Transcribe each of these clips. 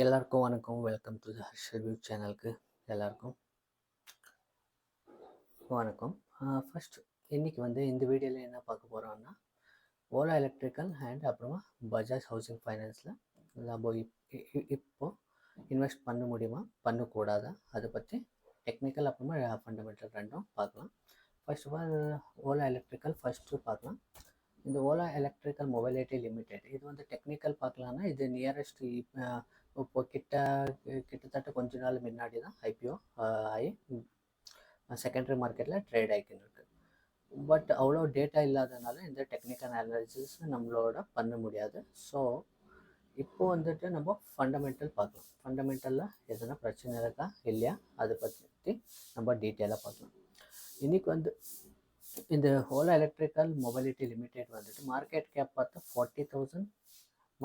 எல்லாருக்கும் வணக்கம். Welcome to the Harshal view சேனலுக்கு எல்லாருக்கும் வணக்கம். ஃபர்ஸ்ட் இன்னைக்கு இந்த வீடியோவில் என்ன பார்க்க போகிறோம்னா, ஓலா எலக்ட்ரிக்கல் அண்ட் அப்புறமா பஜாஜ் ஹவுசிங் ஃபைனான்ஸில் நம்ம இப்போ இன்வெஸ்ட் பண்ண முடியுமா பண்ணக்கூடாதா அதை பற்றி டெக்னிக்கல் அப்புறமா ஃபண்டமெண்டல் ரெண்டும் பார்க்கலாம். First of all Ola electrical first பார்க்கலாம். இந்த ஓலா எலக்ட்ரிக்கல் மொபைலிட்டி லிமிடெட் இது டெக்னிக்கல் பார்க்கலான்னா இது நியரஸ்ட் இப்போ கிட்டத்தட்ட கொஞ்ச நாள் முன்னாடி தான் ஐபிஓ ஆகி செகண்டரி மார்க்கெட்டில் ட்ரேட் ஆகிக்கின்னு இருக்கு. பட் அவ்வளோ டேட்டா இல்லாதனால இந்த டெக்னிக்கல் அனாலிசிஸ் நம்மளோட பண்ண முடியாது. ஸோ இப்போ நம்ம ஃபண்டமெண்டல் பார்க்கலாம். ஃபண்டமெண்டலில் எதனா பிரச்சனை இருக்கா இல்லையா அதை பற்றி நம்ம டீட்டெயிலாக பார்க்கலாம். இன்றைக்கி இந்த Ola electrical mobility limited market cap பார்த்தா 40,000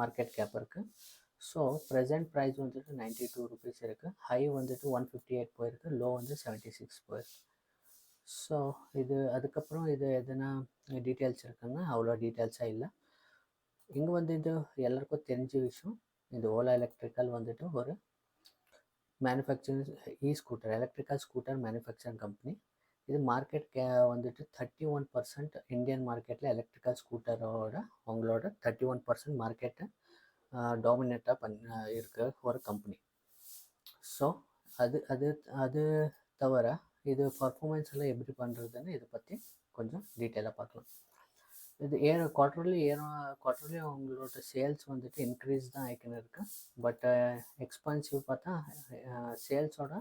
மார்க்கெட் கேப் இருக்குது. ஸோ ப்ரெசென்ட் ப்ரைஸ் 92 ருபீஸ் இருக்குது. ஹை 158 போயிருக்கு, லோ 76 போயிருக்கு. ஸோ அதுக்கப்புறம் எதனா டீட்டெயில்ஸ் இருக்குன்னா அவ்வளோ டீட்டெயில்ஸாக இல்லை. இங்கே இது எல்லாருக்கும் தெரிஞ்ச விஷயம். இந்த ஓலா எலக்ட்ரிக்கல் ஒரு manufacturing scooter electrical scooter manufacturing company. இது மார்க்கெட் 31% இந்தியன் மார்க்கெட்டில் எலக்ட்ரிக்கல் ஸ்கூட்டரோட அவங்களோட 31% மார்க்கெட்டை டாமினேட்டாக இருக்க ஒரு கம்பெனி. ஸோ அது அது அது தவிர இது பர்ஃபார்மன்ஸ் எல்லாம் எப்படி பண்ணுறதுன்னு இதை பற்றி கொஞ்சம் டீட்டெயிலாக பார்க்கலாம். இது குவார்ட்டர்லி அவங்களோட சேல்ஸ் இன்க்ரீஸ் தான் ஆகிக்கின்னு இருக்கு. பட் எக்ஸ்பென்சிவ் பார்த்தா சேல்ஸோட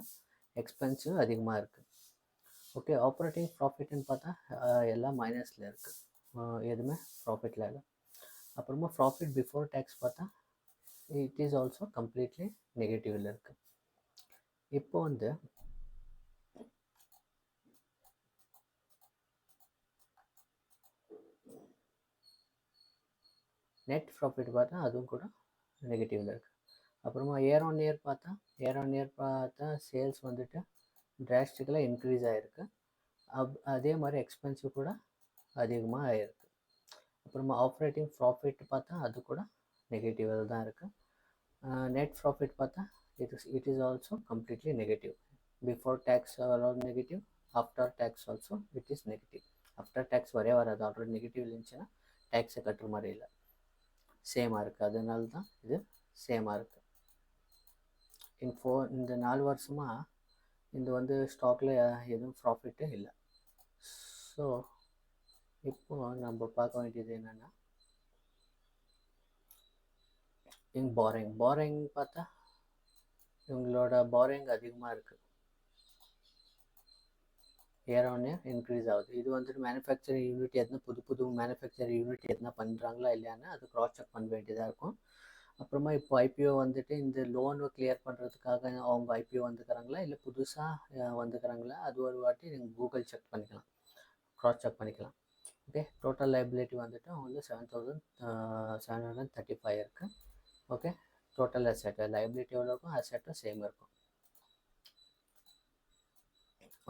எக்ஸ்பென்சிவ் அதிகமாக இருக்குது. ஓகே, ஆப்ரேட்டிங் ப்ராஃபிட்னு பார்த்தா எல்லாம் மைனஸில் இருக்குது, எதுவுமே ப்ராஃபிட்டில் இல்லை. அப்புறமா ப்ராஃபிட் பிஃபோர் டேக்ஸ் பார்த்தா இட் இஸ் ஆல்சோ கம்ப்ளீட்லி நெகட்டிவில் இருக்குது. இப்போ நெட் ப்ராஃபிட் பார்த்தா அதுவும் கூட நெகட்டிவில் இருக்குது. அப்புறமா இயர் ஆன் இயர் பார்த்தா சேல்ஸ் டிராஸ்டிக்கலாக இன்க்ரீஸ் ஆகிருக்கு. அதே மாதிரி எக்ஸ்பென்சிவ் கூட அதிகமாக ஆகிருக்கு. அப்புறமா ஆப்ரேட்டிங் ப்ராஃபிட் பார்த்தா அது கூட நெகட்டிவில் தான் இருக்குது. நெட் ப்ராஃபிட் பார்த்தா it is also completely negative. Before tax negative, after tax also it is negative. After tax வராது, ஆல்ரெடி நெகட்டிவ் இருந்துச்சுன்னா டேக்ஸை கட்டுற மாதிரி இல்லை, சேமாக இருக்குது. அதனால தான் இது சேமாக இருக்குது. இந்த 4 வருஷமாக இது ஸ்டாக்கில் எதுவும் ப்ராஃபிட்டு இல்லை. ஸோ இப்போது நம்ம பார்க்க வேண்டியது என்னென்னா, பாரிங் பார்த்தா இவங்களோட பாரிங் அதிகமாக இருக்குது, இயர் ஆன் இயர் இன்க்ரீஸ் ஆகுது. இது மேனுஃபேக்சரிங் யூனிட் எதுனா புது மேனுஃபேக்சரிங் யூனிட் எதுனா பண்ணுறாங்களா இல்லையான்னு அது க்ராஸ் செக் பண்ண வேண்டியதாக இருக்கும். அப்புறமா இப்போ ஐபிஓ இந்த லோனு கிளியர் பண்ணுறதுக்காக அவங்க ஐபிஓ வந்துக்கிறாங்களா இல்லை புதுசாக வந்துக்கிறாங்களா, அது ஒரு வாட்டி நீங்கள் கூகுள் செக் பண்ணிக்கலாம், க்ராஸ் செக் பண்ணிக்கலாம். ஓகே, டோட்டல் லைபிலிட்டி அவங்க 7,735 இருக்குது. ஓகே, டோட்டல் அசெட் லைபிலிட்டி எவ்வளோ இருக்கும், அசெட்டும் சேம் இருக்கும்.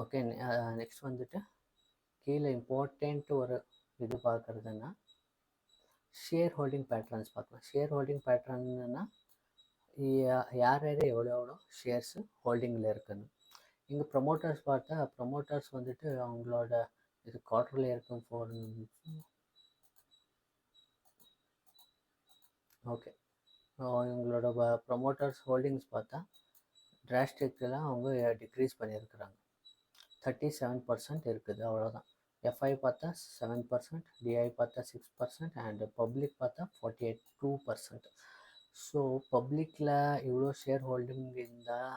ஓகே, நெக்ஸ்ட் கீழே இம்பார்ட்டண்ட் ஒரு இது பார்க்குறதுன்னா ஷேர் ஹோல்டிங் பேட்டர்ன்ஸ் பார்க்கலாம். ஷேர் ஹோல்டிங் பேட்டர்ன்னா யார் எவ்வளோ ஷேர்ஸு ஹோல்டிங்கில் இருக்குன்னு. இங்கே ப்ரொமோட்டர்ஸ் பார்த்தா ப்ரொமோட்டர்ஸ் அவங்களோட இது குவார்ட்டரில் இருக்கும் ஓகே, இவங்களோட ப்ரொமோட்டர்ஸ் ஹோல்டிங்ஸ் பார்த்தா டிராஸ்டிக்கெல்லாம் அவங்க டிக்ரீஸ் பண்ணியிருக்கிறாங்க. 37% இருக்குது, அவ்வளோதான். எஃப்ஐ பார்த்தா 7%, டிஐ பார்த்தா 6% அண்ட் பப்ளிக் பார்த்தா 48%. ஸோ பப்ளிக்கில் இவ்வளோ ஷேர் ஹோல்டிங் இருந்தால்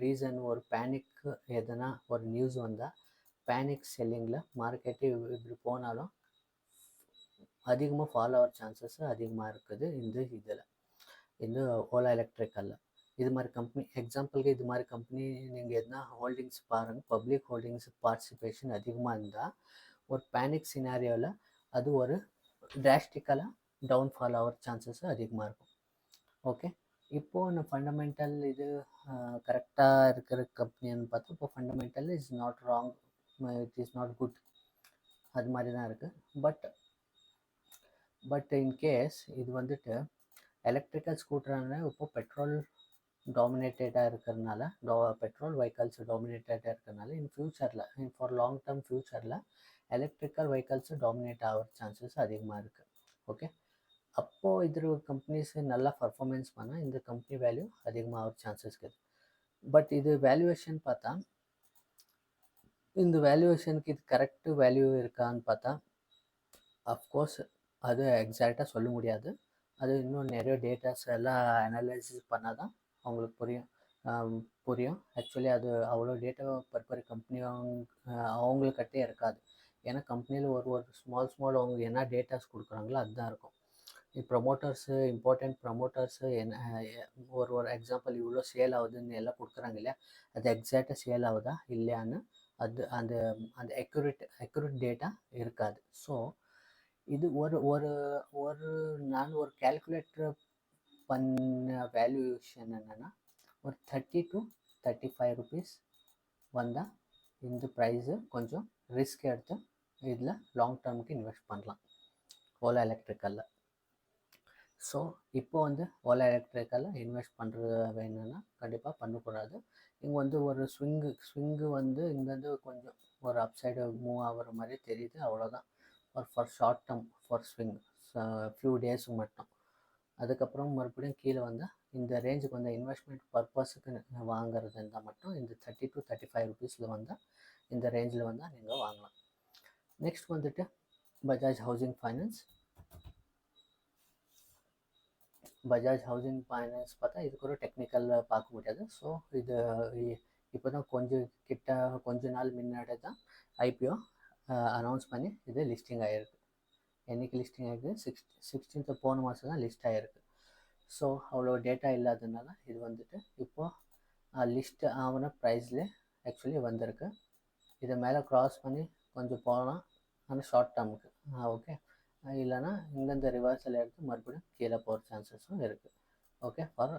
ரீசன் ஒரு பேனிக், எதனா ஒரு நியூஸ் வந்தால் பேனிக் செல்லிங்கில் மார்க்கெட்டு இப்படி போனாலும் அதிகமாக ஃபாலோ ஆகிற சான்சஸ் அதிகமாக இருக்குது. இந்த ஓலா எலக்ட்ரிக்கலில் இது மாதிரி கம்பெனி எக்ஸாம்பிளுக்கு இது மாதிரி கம்பெனி நீங்கள் எதுனா ஹோல்டிங்ஸ் பாருங்கள், பப்ளிக் ஹோல்டிங்ஸ் பார்ட்டிசிபேஷன் அதிகமாக இருந்தால் ஒரு பேனிக் சினாரியோவில் அது ஒரு டிராஸ்டிக்கலாக டவுன்ஃபால் ஆகிற சான்சஸ் அதிகமாக இருக்கும். ஓகே, இப்போது நான் ஃபண்டமெண்டல் இது கரெக்டாக இருக்கிற கம்பெனின்னு பார்த்தா இப்போ fundamental is not wrong, it is not good, அது மாதிரி தான் இருக்குது. பட் இன்கேஸ் இது எலக்ட்ரிக்கல் ஸ்கூட்டரான இப்போ பெட்ரோல் டாமினேட்டடாக இருக்கிறதுனால பெட்ரோல் வெஹிக்கல்ஸ் டாமினேட்டடாக இருக்கிறதுனால இன் ஃப்யூச்சரில் ஃபார் லாங் டேர்ம் ஃப்யூச்சரில் எலக்ட்ரிக்கல் வெஹிக்கல்ஸு டாமினேட் ஆகிற சான்சஸ் அதிகமாக இருக்குது. ஓகே, அப்போது இதில் கம்பெனிஸ் நல்லா பர்ஃபார்மன்ஸ் பண்ணால் இந்த கம்பெனி வேல்யூ அதிகமாக ஆகிற சான்சஸ் இருக்குது. பட் இது வேல்யூவேஷன் பார்த்தா இந்த வேல்யூவேஷனுக்கு இது கரெக்டு வேல்யூ இருக்கான்னு பார்த்தா அஃப்கோர்ஸ் அது எக்ஸாக்டாக சொல்ல முடியாது. அது இன்னும் நிறைய டேட்டாஸ் எல்லாம் அனலைசிஸ் பண்ணால் தான் அவங்களுக்கு புரியும். ஆக்சுவலி அது அவ்வளோ டேட்டா பர் கம்பெனி அவங்கக்கிட்டே இருக்காது. ஏன்னா கம்பெனியில் ஒரு ஸ்மால் அவங்க என்ன டேட்டாஸ் கொடுக்குறாங்களோ அதுதான் இருக்கும். ப்ரொமோட்டர்ஸு இம்பார்ட்டண்ட் ப்ரொமோட்டர்ஸு என்ன ஒரு எக்ஸாம்பிள் இவ்வளோ சேல் ஆகுதுன்னு எல்லாம் கொடுக்குறாங்க இல்லையா, அது எக்ஸாக்டாக சேல் ஆகுதா இல்லையான்னு அது அந்த அந்த அக்யூரேட் டேட்டா இருக்காது. ஸோ இது ஒரு ஒரு ஒரு நான் ஒரு கேல்குலேட்டர் பண்ண வேல்யூவேஷன் என்னென்னா ஒரு 30 to 35 ருபீஸ் வந்தால் இந்த ப்ரைஸு கொஞ்சம் ரிஸ்க் எடுத்து இதில் லாங் டேர்முக்கு இன்வெஸ்ட் பண்ணலாம் ஓலா எலக்ட்ரிக்கலில். ஸோ இப்போ ஓலா எலக்ட்ரிக்கலில் இன்வெஸ்ட் பண்ணுறது வேணும்னா கண்டிப்பாக பண்ணக்கூடாது. இங்கே ஒரு ஸ்விங்கு இங்கேருந்து கொஞ்சம் ஒரு அப்சைடு மூவ் ஆகிற மாதிரி தெரியுது, அவ்வளோதான். For short term for swing few டேஸுக்கு மட்டும். அதுக்கப்புறம் மறுபடியும் கீழே இந்த ரேஞ்சுக்கு இன்வெஸ்ட்மெண்ட் பர்பஸுக்கு வாங்குறது இருந்தால் மட்டும் இந்த 30 to 35 ருபீஸில் இந்த ரேஞ்சில் நீங்கள் வாங்கலாம். Next Bajaj housing finance. Bajaj housing finance பார்த்தா இதுக்கு ஒரு டெக்னிக்கலில் பார்க்க முடியாது. ஸோ இது இப்போ தான் கொஞ்ச நாள் முன்னாடி தான் ஐபிஓ அனௌன்ஸ் பண்ணி இது லிஸ்டிங் ஆகிருக்கு. என்றைக்கு லிஸ்டிங் ஆகிருக்கு? 16th போன மாதம் தான் லிஸ்ட் ஆகிருக்கு. ஸோ அவ்வளோ டேட்டா இல்லாததுனால இது இப்போது லிஸ்ட் ஆகின ப்ரைஸ்லேயே ஆக்சுவலி வந்திருக்கு. இதை மேலே க்ராஸ் பண்ணி கொஞ்சம் போகலாம், ஆனால் ஷார்ட் டேர்முக்கு ஓகே, இல்லைனா இங்கேருந்து ரிவர்சல் எடுத்து மறுபடியும் கீழே போகிற சான்சஸும் இருக்குது. ஓகே, ஃபார்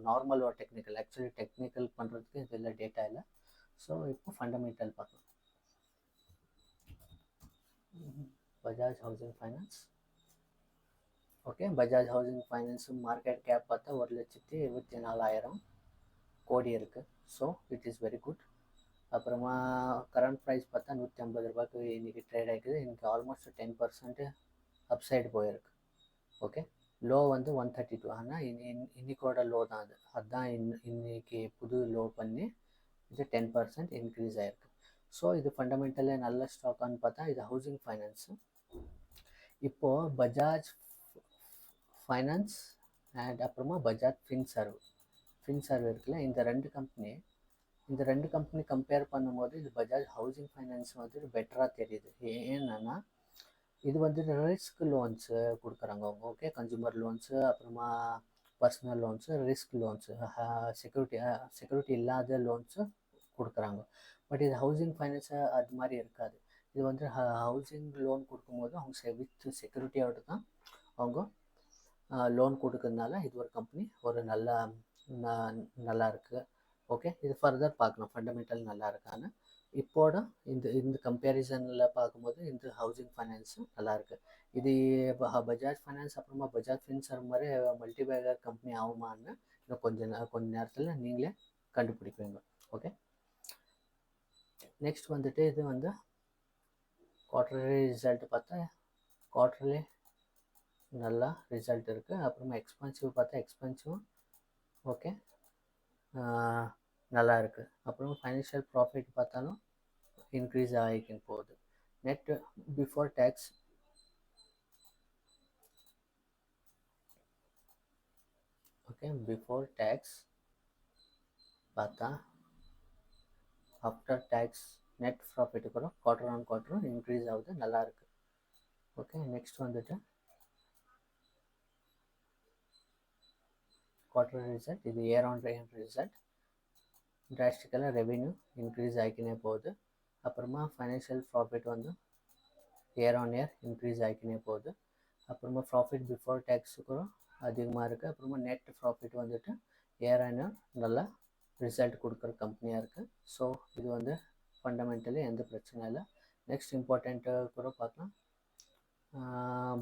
நார்மல் ஒரு டெக்னிக்கல், ஆக்சுவலி டெக்னிக்கல் பண்ணுறதுக்கு இதில் டேட்டா இல்லை. ஸோ இப்போ ஃபண்டமெண்டல் பார்க்கலாம். Bajaj housing finance. Okay, Bajaj housing finance market cap பார்த்தா 1,74,000 கோடி இருக்குது. So it is very good. அப்புறமா கரண்ட் ப்ரைஸ் பார்த்தா 150 ரூபாய்க்கு இன்றைக்கி ட்ரேட் ஆகிக்குது. இன்றைக்கி ஆல்மோஸ்ட் 10% அப்சைடு போயிருக்கு. ஓகே, லோ 132, ஆனால் இன்னைக்கோட லோ தான் அதுதான் இன்னைக்கு புது லோ பண்ணி இது 10% இன்க்ரீஸ் ஆகிருக்கு. ஸோ இது ஃபண்டமெண்டலி நல்ல ஸ்டாக்கான்னு பார்த்தா இது ஹவுசிங் ஃபைனான்ஸு. இப்போது பஜாஜ் ஃபைனான்ஸ் அண்ட் அப்புறமா பஜாஜ் ஃபின்சர்வ் இருக்குல்ல, இந்த ரெண்டு கம்பெனி கம்பேர் பண்ணும்போது இது பஜாஜ் ஹவுசிங் ஃபைனான்ஸ் பெட்டராக தெரியுது. ஏன்னா இது ரிஸ்க் லோன்ஸு கொடுக்குறாங்க அவங்க. ஓகே, கன்சூமர் லோன்ஸு, அப்புறமா personal loans, risk loans, security இல்லாத லோன்ஸு கொடுக்குறாங்க. பட் இது ஹவுசிங் ஃபைனான்ஸு அது மாதிரி இருக்காது. இது ஹவுசிங் லோன் கொடுக்கும்போது அவங்க வித் செக்யூரிட்டியோடு தான் அவங்க லோன் கொடுக்கறதுனால இது ஒரு கம்பெனி ஒரு நல்லா இருக்குது. ஓகே, இது ஃபர்தர் பார்க்கலாம் ஃபண்டமெண்டல் நல்லா இருக்கான்னு. இப்போட இந்த கம்பேரிசனில் பார்க்கும்போது இந்த ஹவுசிங் ஃபைனான்ஸு நல்லாயிருக்கு. இது பஜாஜ் ஃபைனான்ஸ் அப்புறமா பஜாஜ் ஃபின்சர்வ் மாதிரி மல்டிபேகர் கம்பெனி ஆகுமான்னு இன்னும் கொஞ்ச நேரத்தில் நீங்களே கண்டுபிடிப்பீங்க. ஓகே, நெக்ஸ்ட் இது குவார்டர்லி ரிசல்ட் பார்த்தா குவார்டர்லி நல்லா ரிசல்ட் இருக்குது. அப்புறமா எக்ஸ்பென்சிவ் பார்த்தா எக்ஸ்பென்சிவும் ஓகே நல்லா இருக்குது. அப்புறமா ஃபைனான்ஷியல் ப்ராஃபிட் பார்த்தாலும் இன்க்ரீஸ் ஆகிக்கின்னு போகுது. Net before tax okay, before tax பார்த்தா ஆஃப்டர் டேக்ஸ் நெட் ப்ராஃபிட் கூட குவார்டர் ஆன் குவார்டரும் இன்க்ரீஸ் ஆகுது, நல்லா இருக்குது. Okay, next quarter result. இது இயர் ஆன் இயர் ரிசல்ட். டிராஸ்டிக்கலாக ரெவென்யூ இன்க்ரீஸ் ஆகிக்கினே போகுது. அப்புறமா financial profit year on year increase ஆகிக்கினே போகுது. அப்புறமா ப்ராஃபிட் பிஃபோர் டேக்ஸு கூட அதிகமாக இருக்குது. அப்புறமா net profit year on year நல்லா ரிசல்ட் கொடுக்குற கம்பெனியாக இருக்குது. ஸோ இது ஃபண்டமெண்டலி எந்த பிரச்சனை இல்லை. நெக்ஸ்ட் இம்பார்ட்டண்ட்டு கூட பார்க்கலாம்.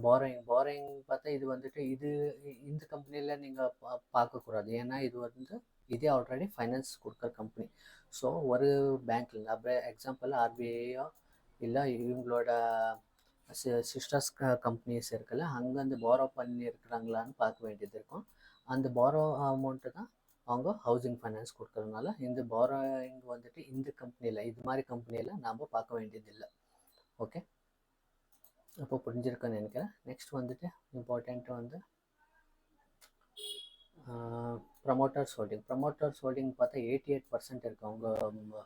பாரோயிங் பார்த்தா இது வந்துட்டு இந்த கம்பெனியில் நீங்கள் பார்க்கக்கூடாது. ஏன்னா இது வந்து இதே ஆல்ரெடி ஃபைனான்ஸ் கொடுக்குற கம்பெனி. ஸோ ஒரு பேங்க்கில் அப்போ எக்ஸாம்பிள் ஆர்பிஐயோ இல்லை இவங்களோட சிஸ்டர்ஸ் கம்பெனிஸ் இருக்குல்ல, அங்கேருந்து பாரோ பண்ணி இருக்கிறாங்களான்னு பார்க்க வேண்டியது இருக்கும். அந்த பாரோ அமௌண்ட்டு தான் அவங்க ஹவுசிங் ஃபைனான்ஸ் கொடுக்கறதுனால இந்த பாரோயிங் வந்துட்டு இந்த கம்பெனியில் இது மாதிரி கம்பெனியில் நாம் பார்க்க வேண்டியதில்லை. ஓகே, அப்போ புரிஞ்சிருக்குன்னு நினைக்கிறேன். நெக்ஸ்ட் வந்துட்டு இம்பார்ட்டண்ட்டு வந்து ப்ரமோட்டர்ஸ் ஹோல்டிங் பார்த்தா 88% இருக்குது. அவங்க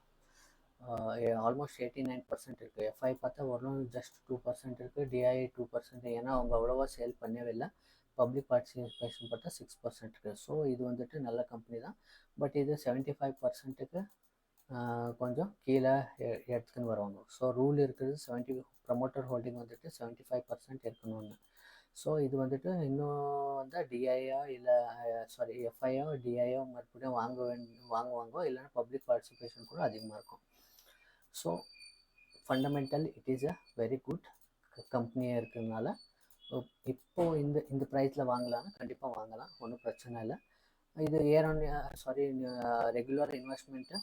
ஆல்மோஸ்ட் 89% இருக்குது. எஃப்ஐ பார்த்தா வரணும் ஜஸ்ட் 2% இருக்குது. டிஐ 2%. ஏன்னா அவங்க அவ்வளோவா சேல் பண்ணவே இல்லை. பப்ளிக் பார்ட்டிசிபேஷன் பார்த்தா 6% இருக்குது. ஸோ இது வந்துட்டு நல்ல கம்பெனி தான். பட் இது 75%க்கு கொஞ்சம் கீழே எடுத்துன்னு வருவாங்க. ஸோ ரூல் இருக்குது ப்ரமோட்டர் ஹோல்டிங் வந்துட்டு 75% இருக்கணும்னு. ஸோ இது வந்துட்டு இன்னும் வந்து டிஐயோ இல்லை எஃப்ஐயோ டிஐயோ மறுபடியும் வாங்குவாங்க. இல்லைன்னா பப்ளிக் பார்ட்டிசிபேஷன் கூட அதிகமாக இருக்கும். So fundamental it is a very good கம்பெனியாக இருக்கிறதுனால இப்போது இந்த ப்ரைஸில் வாங்கலாம்னா கண்டிப்பாக வாங்கலாம், ஒன்றும் பிரச்சனை இல்லை. இது ரெகுலர் இன்வெஸ்ட்மெண்ட்டு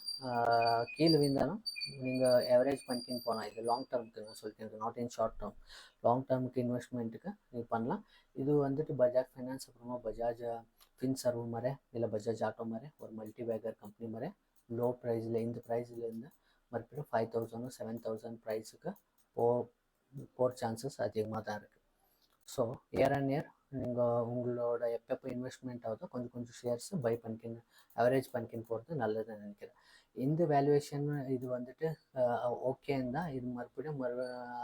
கீழே விழுந்தாலும் நீங்கள் எவரேஜ் பண்ணிக்கின்னு போகலாம். இது லாங் டேர்முக்கு நான் சொல்லிட்டேன், not in short term. Long டேர்முக்கு இன்வெஸ்ட்மெண்ட்டுக்கு நீங்கள் பண்ணலாம். இது வந்துட்டு பஜாஜ் ஃபைனான்ஸ் அப்புறமா பஜாஜ் ஃபின்சர்வ் மாதிரி இல்லை பஜாஜ் ஆட்டோ மாதிரி ஒரு மல்டி பேக்கர் கம்பெனி மாதிரி லோ ப்ரைஸில் இந்த ப்ரைஸ்லேருந்து மறுபடியும் 5,000 7,000 ப்ரைஸுக்கு போகிற சான்சஸ் அதிகமாக தான் இருக்குது. ஸோ இயர் அண்ட் இயர் நீங்கள் உங்களோட எப்போ இன்வெஸ்ட்மெண்ட் ஆகுதோ கொஞ்சம் ஷேர்ஸ் பை பண்ணிக்கின்னு அவரேஜ் பண்ணிக்கின்னு போகிறது நல்லதுன்னு நினைக்கிறேன். இந்த வேல்யூவேஷன் இது வந்துட்டு ஓகேன்னு தான் இது மறுபடியும்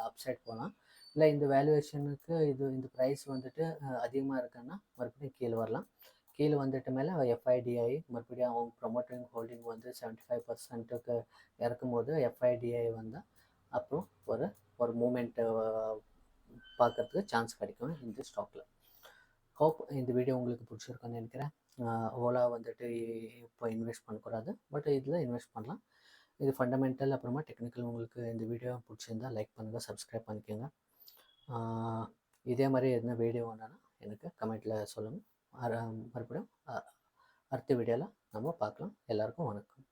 அப்சைட் போகலாம். இல்லை இந்த வேல்யூவேஷனுக்கு இந்த ப்ரைஸ் வந்துட்டு அதிகமாக இருக்குன்னா மறுபடியும் கீழே வரலாம். கீழே வந்துட்டு மேலே எஃப்ஐடிஐ மறுபடியும் அவங்க ப்ரொமோட்டிங் ஹோல்டிங் வந்து 75%க்கு இறக்கும் போது எஃப்ஐடிஐ வந்தால் அப்புறம் ஒரு மூமெண்ட்டு பார்க்கறதுக்கு சான்ஸ் கிடைக்கும் இந்த ஸ்டாக்கில். ஹோப் இந்த வீடியோ உங்களுக்கு பிடிச்சிருக்குன்னு நினைக்கிறேன். ஓலா வந்துட்டு இப்போ இன்வெஸ்ட் பண்ணக்கூடாது, பட் இதில் இன்வெஸ்ட் பண்ணலாம். இது ஃபண்டமெண்டல் அப்புறமா டெக்னிக்கல். உங்களுக்கு இந்த வீடியோ பிடிச்சிருந்தால் லைக் பண்ணுங்கள், சப்ஸ்கிரைப் பண்ணிக்கோங்க. இதே மாதிரி எதுனா வீடியோ வேணாலும் எனக்கு கமெண்ட்டில் சொல்லுங்கள். மறுபடியும் அடுத்த வீடியோவில் நம்ம பார்க்கலாம். எல்லாருக்கும் வணக்கம்.